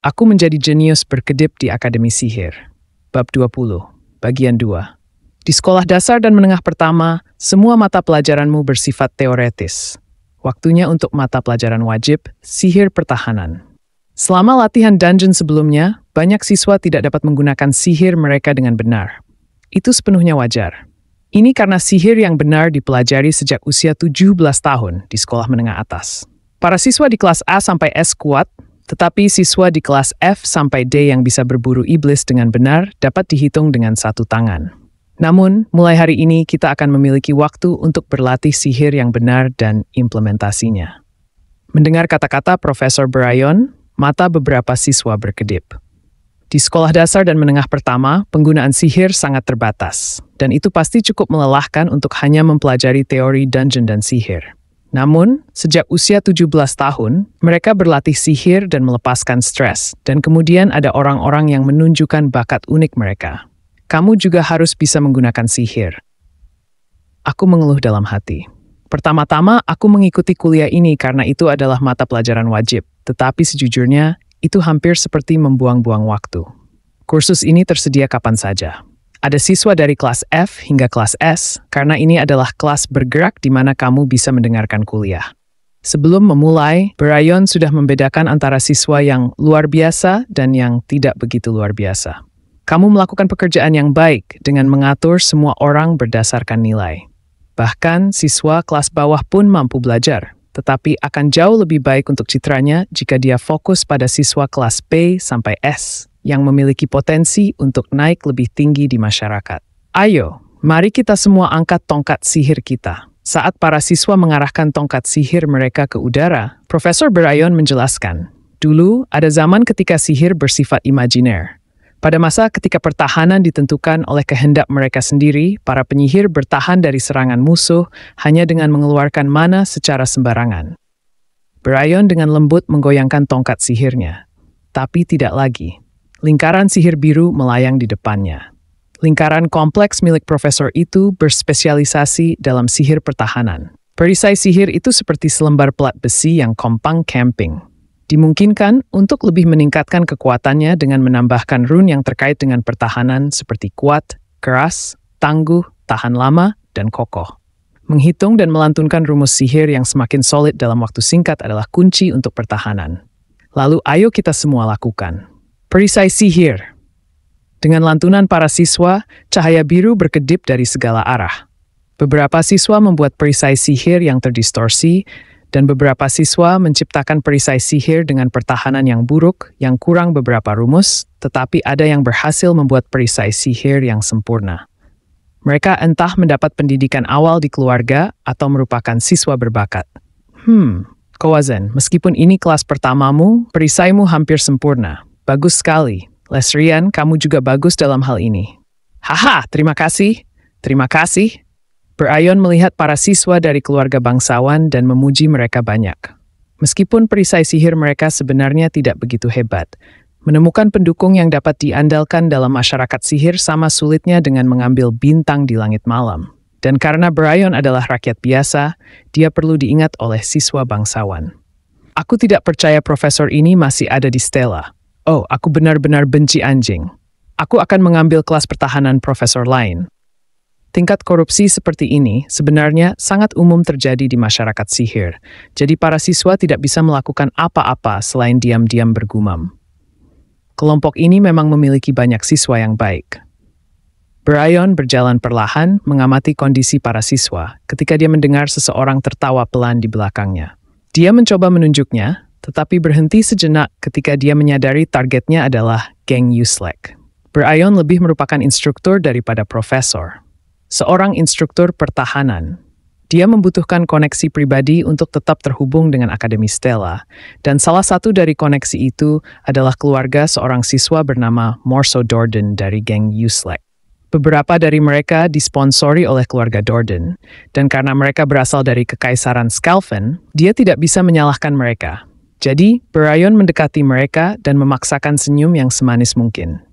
Aku menjadi jenius berkedip di Akademi Sihir. Bab 20, Bagian 2. Di sekolah dasar dan menengah pertama, semua mata pelajaranmu bersifat teoretis. Waktunya untuk mata pelajaran wajib, sihir pertahanan. Selama latihan dungeon sebelumnya, banyak siswa tidak dapat menggunakan sihir mereka dengan benar. Itu sepenuhnya wajar. Ini karena sihir yang benar dipelajari sejak usia 17 tahun di sekolah menengah atas. Para siswa di kelas A sampai S kuat, tetapi siswa di kelas F sampai D yang bisa berburu iblis dengan benar dapat dihitung dengan satu tangan. Namun, mulai hari ini kita akan memiliki waktu untuk berlatih sihir yang benar dan implementasinya. Mendengar kata-kata Profesor Bryon, mata beberapa siswa berkedip. Di sekolah dasar dan menengah pertama, penggunaan sihir sangat terbatas, dan itu pasti cukup melelahkan untuk hanya mempelajari teori dungeon dan sihir. Namun, sejak usia 17 tahun, mereka berlatih sihir dan melepaskan stres, dan kemudian ada orang-orang yang menunjukkan bakat unik mereka. Kamu juga harus bisa menggunakan sihir. Aku mengeluh dalam hati. Pertama-tama, aku mengikuti kuliah ini karena itu adalah mata pelajaran wajib, tetapi sejujurnya, itu hampir seperti membuang-buang waktu. Kursus ini tersedia kapan saja. Ada siswa dari kelas F hingga kelas S, karena ini adalah kelas bergerak di mana kamu bisa mendengarkan kuliah. Sebelum memulai, Bryon sudah membedakan antara siswa yang luar biasa dan yang tidak begitu luar biasa. Kamu melakukan pekerjaan yang baik dengan mengatur semua orang berdasarkan nilai. Bahkan, siswa kelas bawah pun mampu belajar, tetapi akan jauh lebih baik untuk citranya jika dia fokus pada siswa kelas B sampai S, yang memiliki potensi untuk naik lebih tinggi di masyarakat. Ayo, mari kita semua angkat tongkat sihir kita. Saat para siswa mengarahkan tongkat sihir mereka ke udara, Profesor Bryon menjelaskan, dulu ada zaman ketika sihir bersifat imajiner. Pada masa ketika pertahanan ditentukan oleh kehendak mereka sendiri, para penyihir bertahan dari serangan musuh hanya dengan mengeluarkan mana secara sembarangan. Bryon dengan lembut menggoyangkan tongkat sihirnya. Tapi tidak lagi. Lingkaran sihir biru melayang di depannya. Lingkaran kompleks milik profesor itu berspesialisasi dalam sihir pertahanan. Perisai sihir itu seperti selembar plat besi yang kompang camping. Dimungkinkan untuk lebih meningkatkan kekuatannya dengan menambahkan rune yang terkait dengan pertahanan seperti kuat, keras, tangguh, tahan lama, dan kokoh. Menghitung dan melantunkan rumus sihir yang semakin solid dalam waktu singkat adalah kunci untuk pertahanan. Lalu ayo kita semua lakukan. Perisai sihir. Dengan lantunan para siswa, cahaya biru berkedip dari segala arah. Beberapa siswa membuat perisai sihir yang terdistorsi, dan beberapa siswa menciptakan perisai sihir dengan pertahanan yang buruk, yang kurang beberapa rumus, tetapi ada yang berhasil membuat perisai sihir yang sempurna. Mereka entah mendapat pendidikan awal di keluarga atau merupakan siswa berbakat. Kowazen, meskipun ini kelas pertamamu, perisaimu hampir sempurna. Bagus sekali. Lesrian, kamu juga bagus dalam hal ini. Haha, terima kasih. Terima kasih. Bryon melihat para siswa dari keluarga bangsawan dan memuji mereka banyak. Meskipun perisai sihir mereka sebenarnya tidak begitu hebat, menemukan pendukung yang dapat diandalkan dalam masyarakat sihir sama sulitnya dengan mengambil bintang di langit malam. Dan karena Bryon adalah rakyat biasa, dia perlu diingat oleh siswa bangsawan. Aku tidak percaya profesor ini masih ada di Stella. Oh, aku benar-benar benci anjing. Aku akan mengambil kelas pertahanan profesor lain. Tingkat korupsi seperti ini sebenarnya sangat umum terjadi di masyarakat sihir, jadi para siswa tidak bisa melakukan apa-apa selain diam-diam bergumam. Kelompok ini memang memiliki banyak siswa yang baik. Bryon berjalan perlahan mengamati kondisi para siswa ketika dia mendengar seseorang tertawa pelan di belakangnya. Dia mencoba menunjuknya, tetapi berhenti sejenak ketika dia menyadari targetnya adalah geng Uselek. Bryon lebih merupakan instruktur daripada profesor. Seorang instruktur pertahanan. Dia membutuhkan koneksi pribadi untuk tetap terhubung dengan Akademi Stella, dan salah satu dari koneksi itu adalah keluarga seorang siswa bernama Morso Dorden dari geng Uselek. Beberapa dari mereka disponsori oleh keluarga Dorden, dan karena mereka berasal dari Kekaisaran Skalven, dia tidak bisa menyalahkan mereka. Jadi, Bryon mendekati mereka dan memaksakan senyum yang semanis mungkin.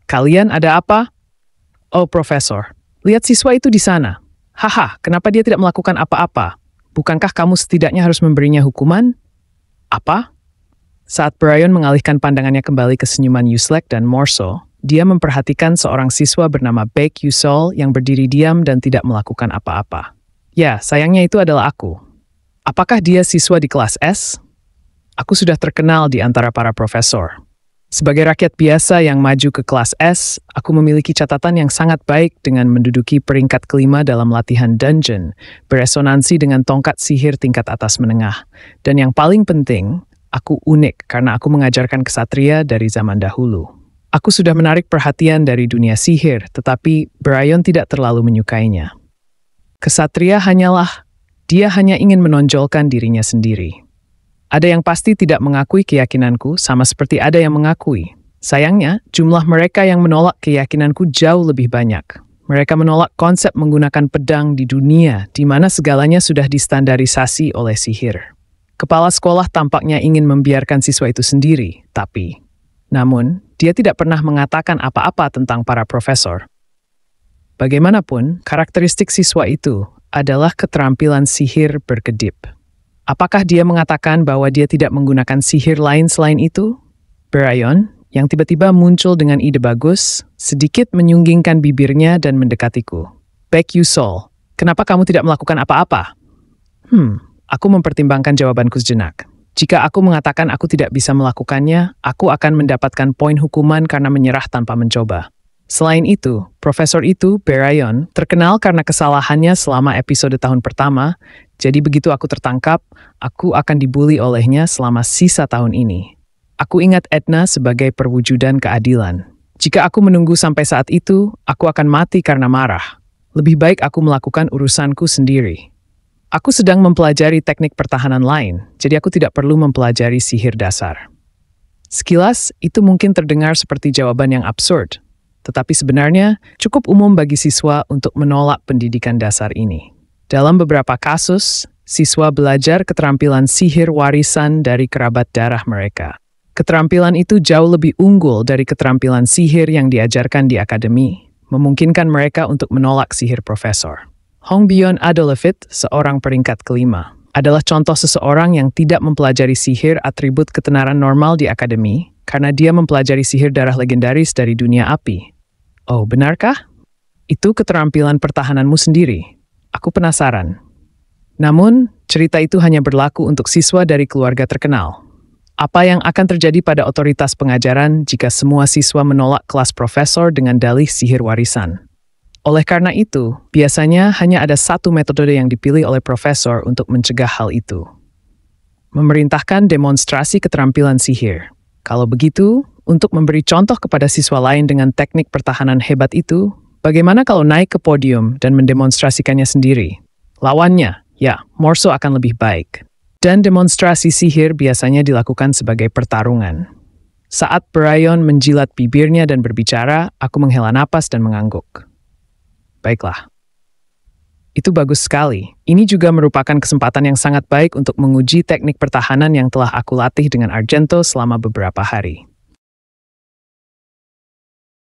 Kalian ada apa? Oh, Profesor. Lihat siswa itu di sana. Haha, kenapa dia tidak melakukan apa-apa? Bukankah kamu setidaknya harus memberinya hukuman? Apa? Saat Brian mengalihkan pandangannya kembali ke senyuman Yuslek dan Morso, dia memperhatikan seorang siswa bernama Baek Yusol yang berdiri diam dan tidak melakukan apa-apa. Ya, sayangnya itu adalah aku. Apakah dia siswa di kelas S? Aku sudah terkenal di antara para profesor. Sebagai rakyat biasa yang maju ke kelas S, aku memiliki catatan yang sangat baik dengan menduduki peringkat kelima dalam latihan dungeon, beresonansi dengan tongkat sihir tingkat atas menengah. Dan yang paling penting, aku unik karena aku mengajarkan kesatria dari zaman dahulu. Aku sudah menarik perhatian dari dunia sihir, tetapi Brian tidak terlalu menyukainya. Kesatria dia hanya ingin menonjolkan dirinya sendiri. Ada yang pasti tidak mengakui keyakinanku sama seperti ada yang mengakui. Sayangnya, jumlah mereka yang menolak keyakinanku jauh lebih banyak. Mereka menolak konsep menggunakan pedang di dunia di mana segalanya sudah distandarisasi oleh sihir. Kepala sekolah tampaknya ingin membiarkan siswa itu sendiri, namun, dia tidak pernah mengatakan apa-apa tentang para profesor. Bagaimanapun, karakteristik siswa itu adalah keterampilan sihir berkedip. Apakah dia mengatakan bahwa dia tidak menggunakan sihir lain selain itu? Brian, yang tiba-tiba muncul dengan ide bagus, sedikit menyunggingkan bibirnya dan mendekatiku. Baek Yusol, kenapa kamu tidak melakukan apa-apa? Aku mempertimbangkan jawabanku sejenak. Jika aku mengatakan aku tidak bisa melakukannya, aku akan mendapatkan poin hukuman karena menyerah tanpa mencoba. Selain itu, profesor itu, Brian, terkenal karena kesalahannya selama episode tahun pertama, jadi begitu aku tertangkap, aku akan dibully olehnya selama sisa tahun ini. Aku ingat Edna sebagai perwujudan keadilan. Jika aku menunggu sampai saat itu, aku akan mati karena marah. Lebih baik aku melakukan urusanku sendiri. Aku sedang mempelajari teknik pertahanan lain, jadi aku tidak perlu mempelajari sihir dasar. Sekilas, itu mungkin terdengar seperti jawaban yang absurd. Tetapi sebenarnya cukup umum bagi siswa untuk menolak pendidikan dasar ini. Dalam beberapa kasus, siswa belajar keterampilan sihir warisan dari kerabat darah mereka. Keterampilan itu jauh lebih unggul dari keterampilan sihir yang diajarkan di akademi, memungkinkan mereka untuk menolak sihir profesor. Hongbyon Adolfit, seorang peringkat kelima, adalah contoh seseorang yang tidak mempelajari sihir atribut ketenaran normal di akademi karena dia mempelajari sihir darah legendaris dari dunia api. Oh, benarkah? Itu keterampilan pertahananmu sendiri. Aku penasaran. Namun, cerita itu hanya berlaku untuk siswa dari keluarga terkenal. Apa yang akan terjadi pada otoritas pengajaran jika semua siswa menolak kelas profesor dengan dalih sihir warisan? Oleh karena itu, biasanya hanya ada satu metode yang dipilih oleh profesor untuk mencegah hal itu. Memerintahkan demonstrasi keterampilan sihir. Kalau begitu, untuk memberi contoh kepada siswa lain dengan teknik pertahanan hebat itu, bagaimana kalau naik ke podium dan mendemonstrasikannya sendiri? Lawannya, Morso akan lebih baik. Dan demonstrasi sihir biasanya dilakukan sebagai pertarungan. Saat Brian menjilat bibirnya dan berbicara, aku menghela napas dan mengangguk. Baiklah. Itu bagus sekali. Ini juga merupakan kesempatan yang sangat baik untuk menguji teknik pertahanan yang telah aku latih dengan Argento selama beberapa hari.